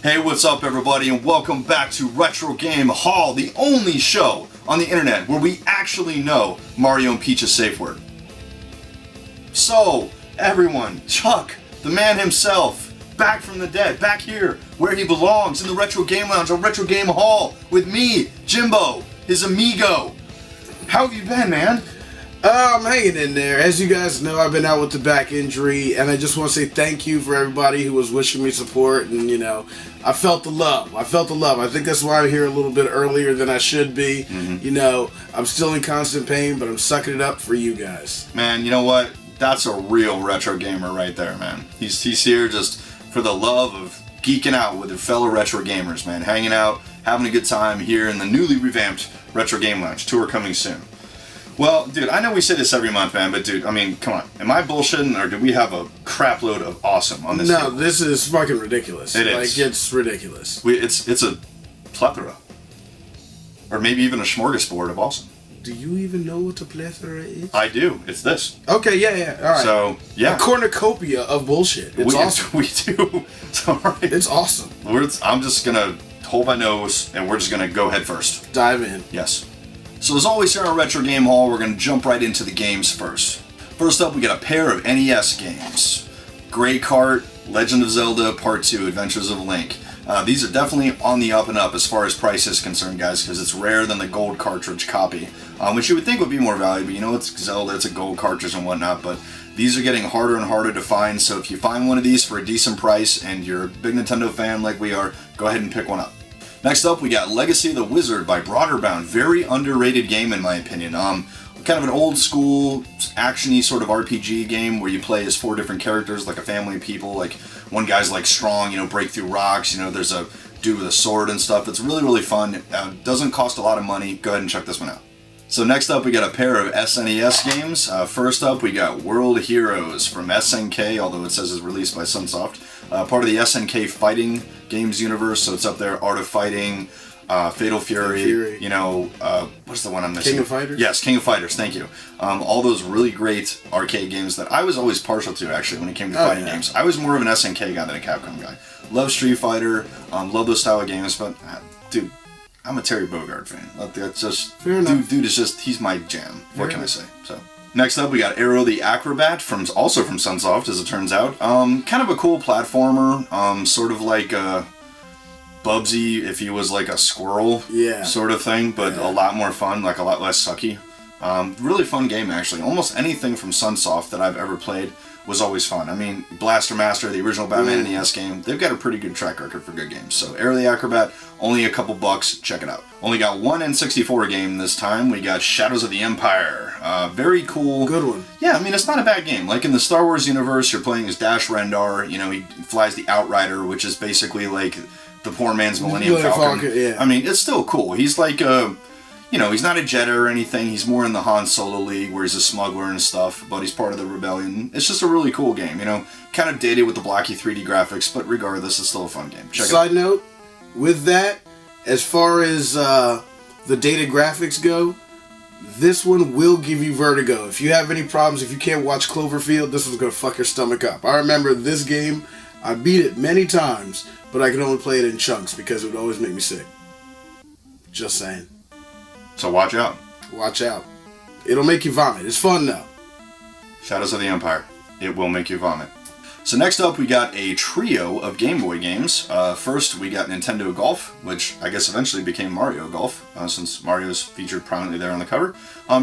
Hey, what's up everybody, and welcome back to Retro Game Hall, the only show on the internet where we actually know Mario and Peach's safe word. So, everyone, Chuck, the man himself, back from the dead, back here, where he belongs, in the Retro Game Lounge on Retro Game Hall, with me, Jimbo, his amigo. How have you been, man? I'm hanging in there. As you guys know, I've been out with the back injury, and I just want to say thank you for everybody who was wishing me support, and, I felt the love. I think that's why I'm here a little bit earlier than I should be. I'm still in constant pain, but I'm sucking it up for you guys. Man, you know what? That's a real retro gamer right there, man. He's here just for the love of geeking out with fellow retro gamers, man. Hanging out, having a good time here in the newly revamped Retro Game Lounge. Tour coming soon. Well, dude, I know we say this every month, man, but dude, I mean, come on. Am I bullshitting, or do we have a crap load of awesome on this No, table? this is fucking ridiculous. It is. It's ridiculous. It's a plethora. Or maybe even a smorgasbord of awesome. Do you even know what a plethora is? I do. It's this. Okay, yeah. All right. So, yeah. A cornucopia of bullshit. It's awesome. We do. It's all right. It's awesome. I'm just going to hold my nose, and we're just going to go head first. Dive in. Yes. So as always here on Retro Game Hall, we're going to jump right into the games first. First up, we got a pair of NES games. Grey Kart, Legend of Zelda Part 2, Adventures of Link. These are definitely on the up and up as far as price is concerned, guys, because it's rarer than the gold cartridge copy, which you would think would be more valuable. You know, it's Zelda, it's a gold cartridge and whatnot, but these are getting harder and harder to find, so if you find one of these for a decent price and you're a big Nintendo fan like we are, go ahead and pick one up. Next up, we got Legacy of the Wizard by Broderbound. Very underrated game, in my opinion. Kind of an old school, action-y sort of RPG game where you play as 4 different characters, like a family of people. Like, one guy's like strong, break through rocks. There's a dude with a sword and stuff. It's really, really fun. Doesn't cost a lot of money. Go ahead and check this one out. So next up, we got a pair of SNES games. First up, we got World Heroes from SNK, although it says it's released by Sunsoft. Part of the SNK Fighting Games universe, so it's up there. Art of Fighting, Fatal Fury. What's the one I'm missing? King of Fighters? Yes, King of Fighters, thank you. All those really great arcade games that I was always partial to, actually, when it came to fighting games. I was more of an SNK guy than a Capcom guy. Love Street Fighter, love those style of games, but, dude, I'm a Terry Bogard fan. That's just, fair enough. Dude is just, he's my jam. What can I say? So. Next up, we got Aero the Acrobat, also from Sunsoft, as it turns out. Kind of a cool platformer, sort of like Bubsy if he was like a squirrel sort of thing, but a lot more fun, like a lot less sucky. Really fun game, actually. Almost anything from Sunsoft that I've ever played was always fun. I mean, Blaster Master, the original Batman NES game, they've got a pretty good track record for good games. So Aero the Acrobat, only a couple bucks, check it out. Only got one N64 game this time. We got Shadows of the Empire. Very cool. Good one. Yeah, I mean, it's not a bad game. Like in the Star Wars universe, you're playing as Dash Rendar. He flies the Outrider, which is basically like the poor man's Millennium Falcon. Yeah. I mean, it's still cool. He's like he's not a Jedi or anything. He's more in the Han Solo League where he's a smuggler and stuff, but he's part of the rebellion. It's just a really cool game, kind of dated with the blocky 3D graphics, but regardless, it's still a fun game. Check it out. Side note, with that, as far as the dated graphics go, this one will give you vertigo. If you have any problems, if you can't watch Cloverfield, this one's going to fuck your stomach up. I remember this game, I beat it many times, but I could only play it in chunks because it would always make me sick. Just saying. So watch out. Watch out. It'll make you vomit. It's fun though. Shadows of the Empire. It will make you vomit. So next up, we got a trio of Game Boy games. First, we got Nintendo Golf, which I guess eventually became Mario Golf, since Mario's featured prominently there on the cover.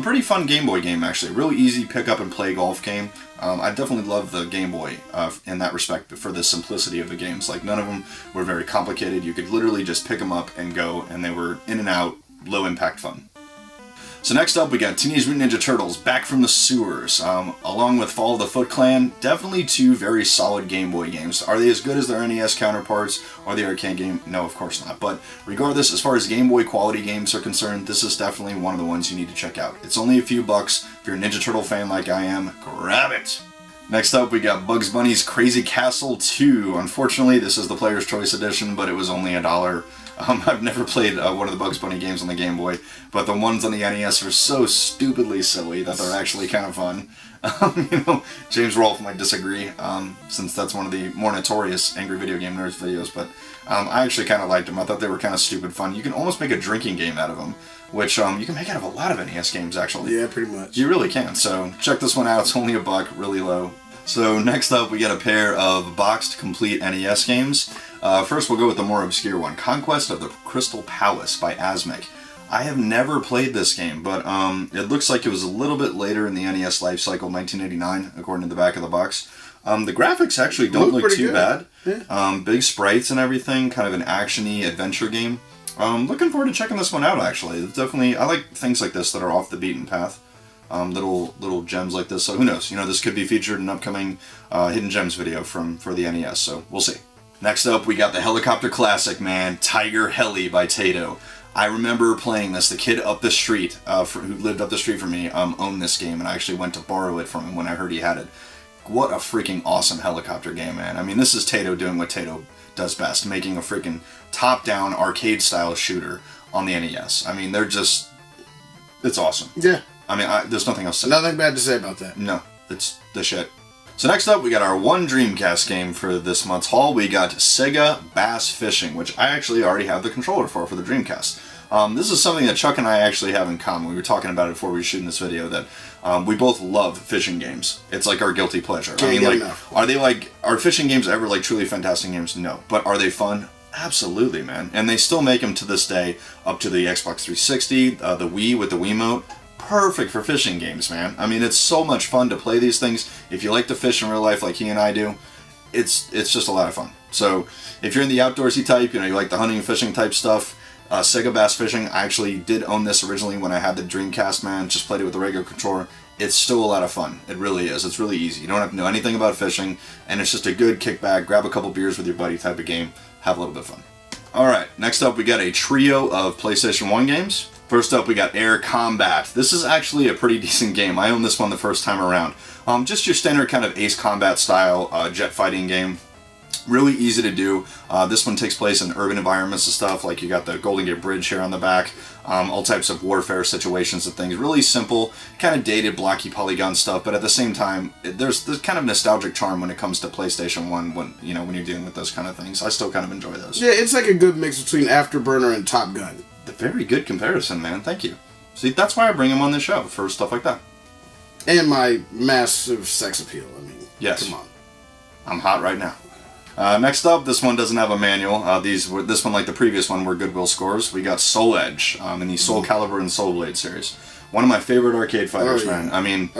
Pretty fun Game Boy game, actually. Really easy pick up and play golf game. I definitely love the Game Boy in that respect for the simplicity of the games. Like, none of them were very complicated. You could literally just pick them up and go, and they were in and out, low impact fun. So next up, we got Teenage Mutant Ninja Turtles, Back from the Sewers, along with Fall of the Foot Clan. Definitely 2 very solid Game Boy games. Are they as good as their NES counterparts or the arcade game? No, of course not. But regardless, as far as Game Boy quality games are concerned, this is definitely one of the ones you need to check out. It's only a few bucks. If you're a Ninja Turtle fan like I am, grab it! Next up, we got Bugs Bunny's Crazy Castle 2. Unfortunately, this is the Player's Choice Edition, but it was only $1. I've never played one of the Bugs Bunny games on the Game Boy, but the ones on the NES are so stupidly silly that they're actually kind of fun. James Rolfe might disagree, since that's one of the more notorious Angry Video Game Nerds videos, but I actually kind of liked them. I thought they were kind of stupid fun. You can almost make a drinking game out of them, which you can make out of a lot of NES games, actually. Yeah, pretty much. You really can, so check this one out. It's only $1, really low. So next up, we got a pair of boxed complete NES games. First, we'll go with the more obscure one, Conquest of the Crystal Palace by Asmik. I have never played this game, but it looks like it was a little bit later in the NES life cycle, 1989, according to the back of the box. The graphics actually don't look too bad. Yeah. Big sprites and everything, kind of an action-y adventure game. Looking forward to checking this one out, actually. It's definitely, I like things like this that are off the beaten path. Little gems like this. So who knows? This could be featured in an upcoming Hidden Gems video for the NES, so we'll see. Next up, we got the helicopter classic, man, Tiger Heli by Taito. I remember playing this. The kid up the street, who lived up the street from me, owned this game, and I actually went to borrow it from him when I heard he had it. What a freaking awesome helicopter game, man. I mean, this is Taito doing what Taito does best, making a freaking top-down arcade-style shooter on the NES. I mean, it's awesome. Yeah. I mean, there's nothing else to say. Nothing bad to say about that. No, it's the shit. So next up, we got our one Dreamcast game for this month's haul. We got Sega Bass Fishing, which I actually already have the controller for the Dreamcast. This is something that Chuck and I actually have in common. We were talking about it before we were shooting this video, that we both love fishing games. It's like our guilty pleasure. Are fishing games ever like truly fantastic games? No. But are they fun? Absolutely, man. And they still make them to this day, up to the Xbox 360, the Wii with the Wiimote. Perfect for fishing games, man. I mean, it's so much fun to play these things. If you like to fish in real life like he and I do, it's just a lot of fun. So if you're in the outdoorsy type, you like the hunting and fishing type stuff, Sega Bass Fishing, I actually did own this originally when I had the Dreamcast, man. Just played it with the regular controller. It's still a lot of fun. It really is. It's really easy. You don't have to know anything about fishing, and it's just a good kickback, grab a couple beers with your buddy type of game, have a little bit of fun. Alright, next up we got a trio of PlayStation 1 games. First up, we got Air Combat. This is actually a pretty decent game. I owned this one the first time around. Just your standard kind of Ace Combat style jet fighting game. Really easy to do. This one takes place in urban environments and stuff, like you got the Golden Gate Bridge here on the back, all types of warfare situations and things. Really simple, kind of dated, blocky polygon stuff, but at the same time, there's kind of nostalgic charm when it comes to PlayStation 1 when you're dealing with those kind of things. I still kind of enjoy those. Yeah, it's like a good mix between Afterburner and Top Gun. The very good comparison, man. Thank you. See, that's why I bring him on the show, for stuff like that. And my massive sex appeal. I mean, yes. Come on. I'm hot right now. Next up, this one doesn't have a manual. This one, like the previous one, were Goodwill scores. We got Soul Edge in the Soul Calibur and Soul Blade series. One of my favorite arcade fighters, man. I mean,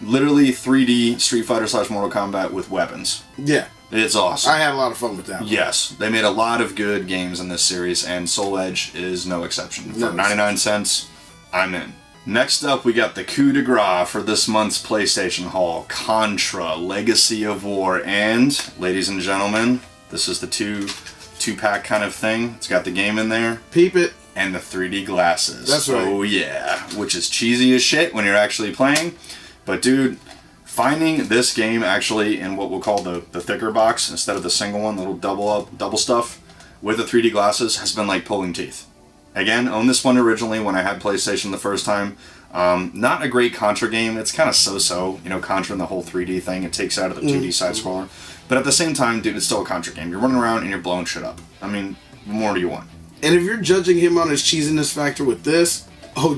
literally 3D Street Fighter / Mortal Kombat with weapons. Yeah. It's awesome. I had a lot of fun with that one. Yes. They made a lot of good games in this series, and Soul Edge is no exception. For 99 cents, I'm in. Next up, we got the coup de grace for this month's PlayStation haul, Contra: Legacy of War. And, ladies and gentlemen, this is the two-pack kind of thing. It's got the game in there. Peep it. And the 3D glasses. That's right. Oh, yeah. Which is cheesy as shit when you're actually playing. But, dude, finding this game actually in what we'll call the thicker box instead of the single one, the little double stuff, with the 3D glasses has been like pulling teeth. Again, owned this one originally when I had PlayStation the first time. Not a great Contra game. It's kind of so-so. Contra and the whole 3D thing. It takes out of the 2D side-scroller. But at the same time, dude, it's still a Contra game. You're running around and you're blowing shit up. I mean, what more do you want? And if you're judging him on his cheesiness factor with this,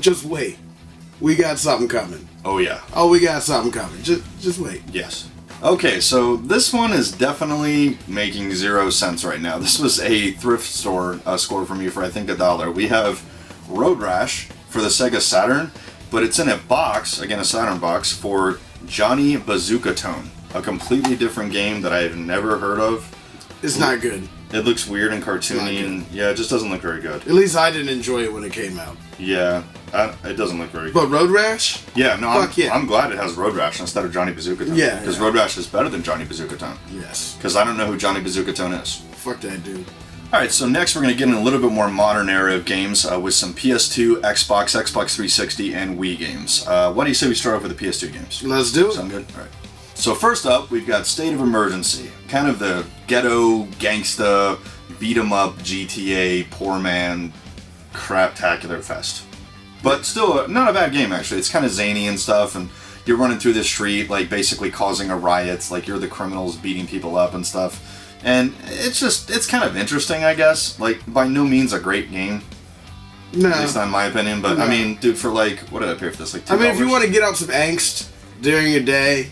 just wait. We got something coming. Oh, yeah. We got something coming. Just wait. Yes. Okay, so this one is definitely making 0 cents right now. This was a thrift store score for me for, I think, $1. We have Road Rash for the Sega Saturn, but it's in a box, again, a Saturn box, for Johnny Bazooka Tone, a completely different game that I have never heard of. It's not good. It looks weird and cartoony, and yeah, it just doesn't look very good. At least I didn't enjoy it when it came out. Yeah, it doesn't look very good. But Road Rash? Yeah, no, I'm glad it has Road Rash instead of Johnny Bazooka Tone. Yeah. Because Road Rash is better than Johnny Bazooka Tone. Yes. Because I don't know who Johnny Bazooka Tone is. Fuck that dude. Alright, so next we're going to get in a little bit more modern era of games with some PS2, Xbox, Xbox 360, and Wii games. Why do you say we start off with the PS2 games? Let's do it. Sound good? Alright. So first up, we've got State of Emergency. Kind of the ghetto, gangsta, beat 'em up GTA poor man craptacular fest. But still, not a bad game actually. It's kind of zany and stuff, and you're running through the street, like basically causing a riot, like you're the criminals beating people up and stuff. And it's kind of interesting, I guess. Like, by no means a great game. No. At least not in my opinion. But, No. I mean, dude, for like, what did I pay for this? Like $2? I mean, if you want to get out some angst during your day.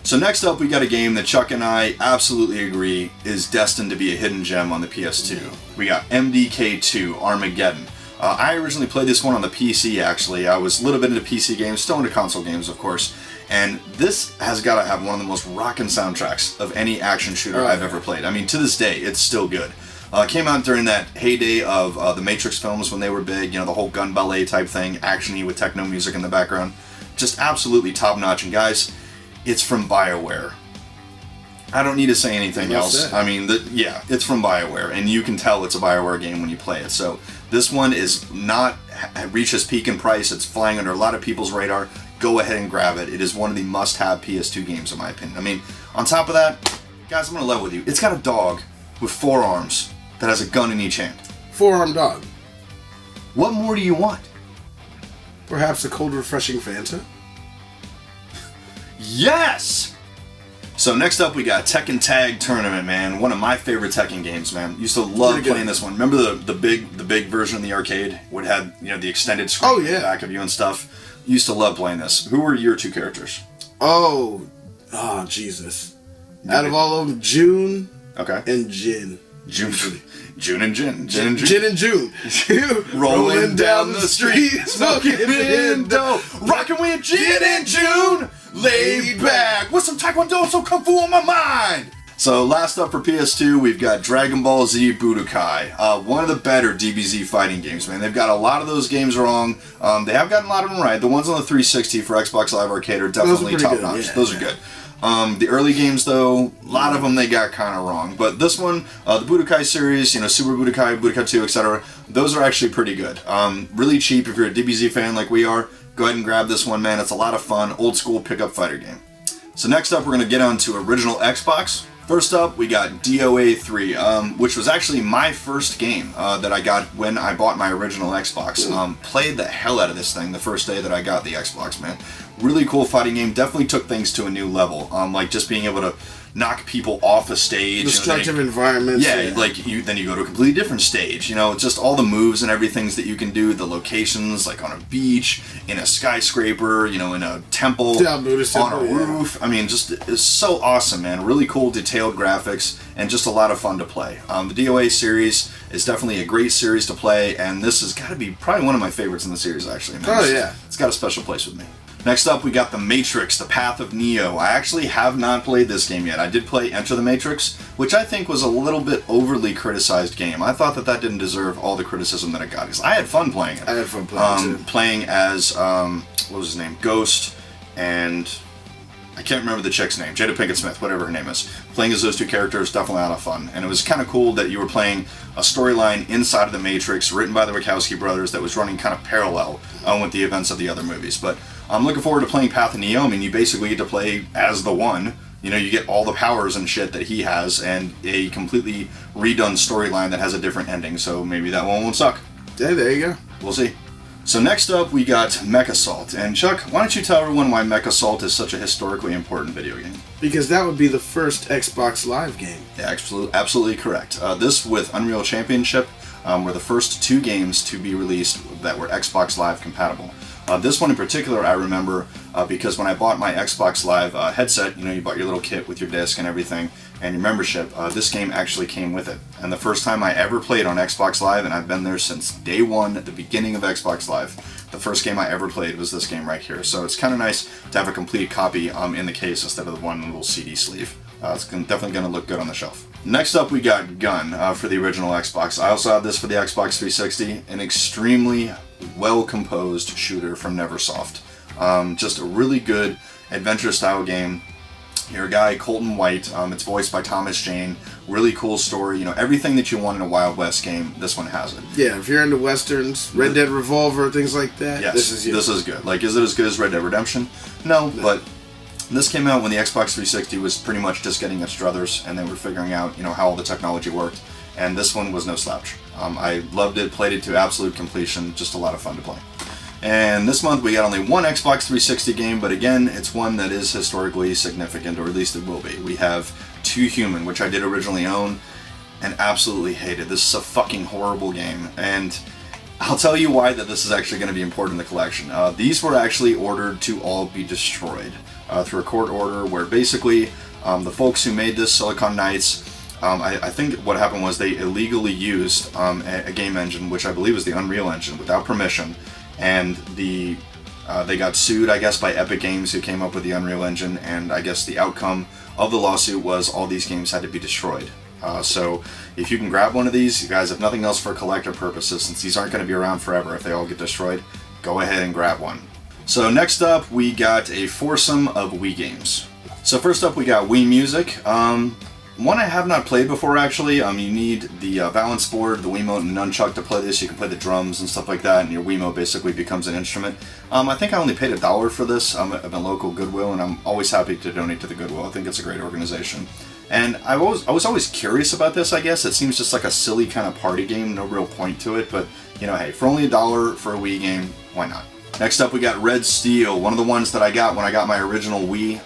So next up, we got a game that Chuck and I absolutely agree is destined to be a hidden gem on the PS2. We got MDK2 Armageddon. I originally played this one on the PC, actually. I was a little bit into PC games, still into console games, of course. And this has got to have one of the most rockin' soundtracks of any action shooter I've ever played. I mean, to this day, it's still good. Came out during that heyday of the Matrix films when they were big, you know, the whole gun ballet type thing, action-y with techno music in the background. Just absolutely top-notch. And guys, it's from BioWare. I don't need to say anything else. I mean, yeah, it's from BioWare, and you can tell it's a BioWare game when you play it. So this one is not reached its peak in price. It's flying under a lot of people's radar. Go ahead and grab it. It is one of the must-have PS2 games, in my opinion. I mean, on top of that, guys, I'm going to level with you. It's got a dog with 4 arms that has a gun in each hand. 4-armed dog. What more do you want? Perhaps a cold, refreshing Fanta? Yes! So next up, we got Tekken Tag Tournament, man. One of my favorite Tekken games, man. Used to love playing this one. Remember the big version in the arcade? What had, you know, the extended screen in the back of you and stuff? Used to love playing this. Who were your 2 characters? Oh, Jesus. Out of all of them, June and Jin. June and Jin. Jin and June. Rolling down the street, smoking Indo, rocking with Jin and June, laid back with some Taekwondo, some Kung Fu on my mind. So last up for PS2, we've got Dragon Ball Z Budokai. One of the better DBZ fighting games, man. They've got a lot of those games wrong. They have gotten a lot of them right. The ones on the 360 for Xbox Live Arcade are definitely top-notch. Yeah, those are good. The early games, though, a lot of them they got kind of wrong. But this one, the Budokai series, you know, Super Budokai, Budokai 2, etc., those are actually pretty good. Really cheap if you're a DBZ fan like we are. Go ahead and grab this one, man. It's a lot of fun. Old school pickup fighter game. So next up, we're going to get on to original Xbox. First up, we got DOA 3, which was actually my first game that I got when I bought my original Xbox. Played the hell out of this thing the first day that I got the Xbox, man. Really cool fighting game. Definitely took things to a new level. Like just being able to knock people off a stage. Destructive environments. Yeah, like then you go to a completely different stage. You know, just all the moves and everything that you can do. The locations, like on a beach, in a skyscraper, you know, in a temple, on a roof. I mean, just it's so awesome, man. Really cool, detailed graphics, and just a lot of fun to play. The DOA series is definitely a great series to play, and this has got to be probably one of my favorites in the series, actually. Man. Oh, yeah. It's got a special place with me. Next up, we got The Matrix, The Path of Neo. I actually have not played this game yet. I did play Enter the Matrix, which I think was a little bit overly criticized game. I thought that didn't deserve all the criticism that it got, because I had fun playing it. I had fun playing it, too. Playing as, what was his name? Ghost, and I can't remember the chick's name. Jada Pinkett Smith, whatever her name is. Playing as those 2 characters, definitely a lot of fun. And it was kind of cool that you were playing a storyline inside of The Matrix, written by the Wachowski brothers, that was running kind of parallel with the events of the other movies. But I'm looking forward to playing Path of Neo. I mean, you basically get to play as the One. You know, you get all the powers and shit that he has, and a completely redone storyline that has a different ending. So maybe that one won't suck. Yeah, there you go. We'll see. So next up, we got MechAssault. And Chuck, why don't you tell everyone why MechAssault is such a historically important video game? Because that would be the first Xbox Live game. Yeah, absolutely correct. This with Unreal Championship were the first 2 games to be released that were Xbox Live compatible. This one in particular I remember because when I bought my Xbox Live headset, you know, you bought your little kit with your disc and everything and your membership, this game actually came with it. And the first time I ever played on Xbox Live, and I've been there since day one at the beginning of Xbox Live, the first game I ever played was this game right here. So it's kind of nice to have a complete copy in the case instead of the one little CD sleeve. It's definitely going to look good on the shelf. Next up, we got Gun for the original Xbox. I also have this for the Xbox 360. An extremely well-composed shooter from Neversoft. Just a really good adventure-style game. You're a guy, Colton White. It's voiced by Thomas Jane. Really cool story. You know, everything that you want in a Wild West game, this one has it. Yeah, if you're into westerns, Red Dead Revolver, things like that, yes, this is you. This is good. Like, is it as good as Red Dead Redemption? No, but this came out when the Xbox 360 was pretty much just getting its druthers, and they were figuring out, you know, how all the technology worked. and this one was no slouch. I loved it, played it to absolute completion, just a lot of fun to play. And this month we got only one Xbox 360 game, but again, it's one that is historically significant, or at least it will be. We have Too Human, which I did originally own and absolutely hated. This is a fucking horrible game, and I'll tell you why that this is actually going to be important in the collection. These were actually ordered to all be destroyed through a court order where basically the folks who made this, Silicon Knights, I think what happened was they illegally used a game engine, which I believe was the Unreal Engine, without permission, and they got sued, I guess, by Epic Games, who came up with the Unreal Engine, and I guess the outcome of the lawsuit was all these games had to be destroyed. So if you can grab one of these, you guys have nothing else for collector purposes, since these aren't going to be around forever if they all get destroyed, go ahead and grab one. So next up, we got a foursome of Wii games. So first up, we got Wii Music. One I have not played before, actually. You need the balance board, the Wiimote, and the nunchuck to play this. You can play the drums and stuff like that, and your Wiimote basically becomes an instrument. I think I only paid $1 for this. I'm at my local Goodwill, and I'm always happy to donate to the Goodwill. I think it's a great organization. And I was always curious about this, I guess. It seems just like a silly kind of party game, no real point to it, but, you know, hey, for only $1 for a Wii game, why not? Next up, we got Red Steel, one of the ones that I got when I got my original Wii.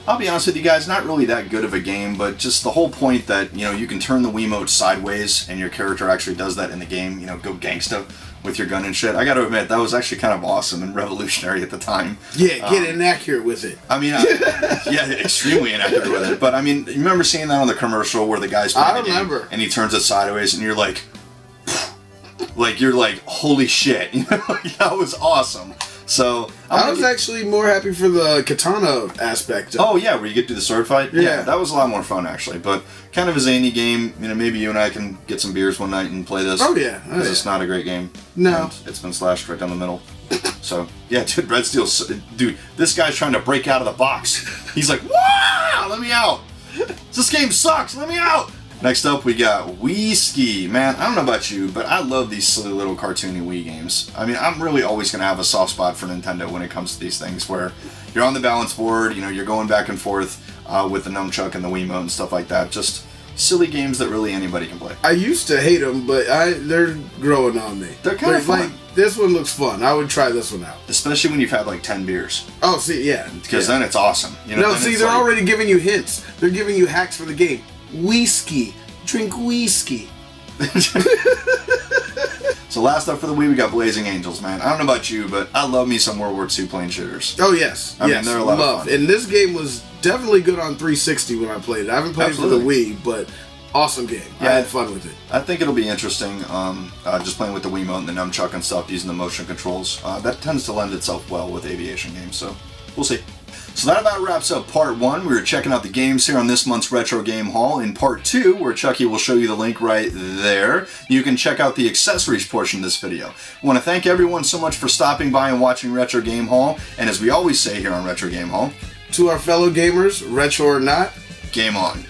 I'll be honest with you guys, not really that good of a game, but just the whole point that, you know, you can turn the Wiimote sideways and your character actually does that in the game, you know, go gangsta with your gun and shit. I gotta admit, that was actually kind of awesome and revolutionary at the time. Yeah, get inaccurate with it. I mean, yeah, extremely inaccurate with it. But I mean, you remember seeing that on the commercial where the guy's playing the game and he turns it sideways and you're like, holy shit. You know, that was awesome. So I was actually more happy for the katana aspect. Oh yeah, where you get to do the sword fight. Yeah, that was a lot more fun actually. But kind of a zany game. You know, maybe you and I can get some beers one night and play this. Oh yeah, because it's not a great game. No, and it's been slashed right down the middle. So yeah, dude, Red Steel, dude, this guy's trying to break out of the box. He's like, wow, let me out. This game sucks. Let me out. Next up, we got Wii Ski. Man, I don't know about you, but I love these silly little cartoony Wii games. I mean, I'm really always going to have a soft spot for Nintendo when it comes to these things, where you're on the balance board, you know, you're going back and forth with the nunchuck and the Wiimote and stuff like that. Just silly games that really anybody can play. I used to hate them, but they're growing on me. They're kind of fun. Like, this one looks fun. I would try this one out. Especially when you've had like 10 beers. Oh, see, yeah. Because then it's awesome. You know, no, see, they're already giving you hints. They're giving you hacks for the game. Whiskey. Drink whiskey. So last up for the Wii, we got Blazing Angels, man. I don't know about you, but I love me some World War II plane shooters. Oh, yes. I mean, they're a lot of fun. And this game was definitely good on 360 when I played it. I haven't played it for the Wii, but awesome game. Yeah, I had fun with it. I think it'll be interesting, just playing with the Wiimote and the nunchuck and stuff, using the motion controls. That tends to lend itself well with aviation games, so we'll see. So that about wraps up part 1. We were checking out the games here on this month's Retro Game Haul. In part 2, where Chucky will show you the link right there, you can check out the accessories portion of this video. I want to thank everyone so much for stopping by and watching Retro Game Haul. And as we always say here on Retro Game Haul, to our fellow gamers, retro or not, game on.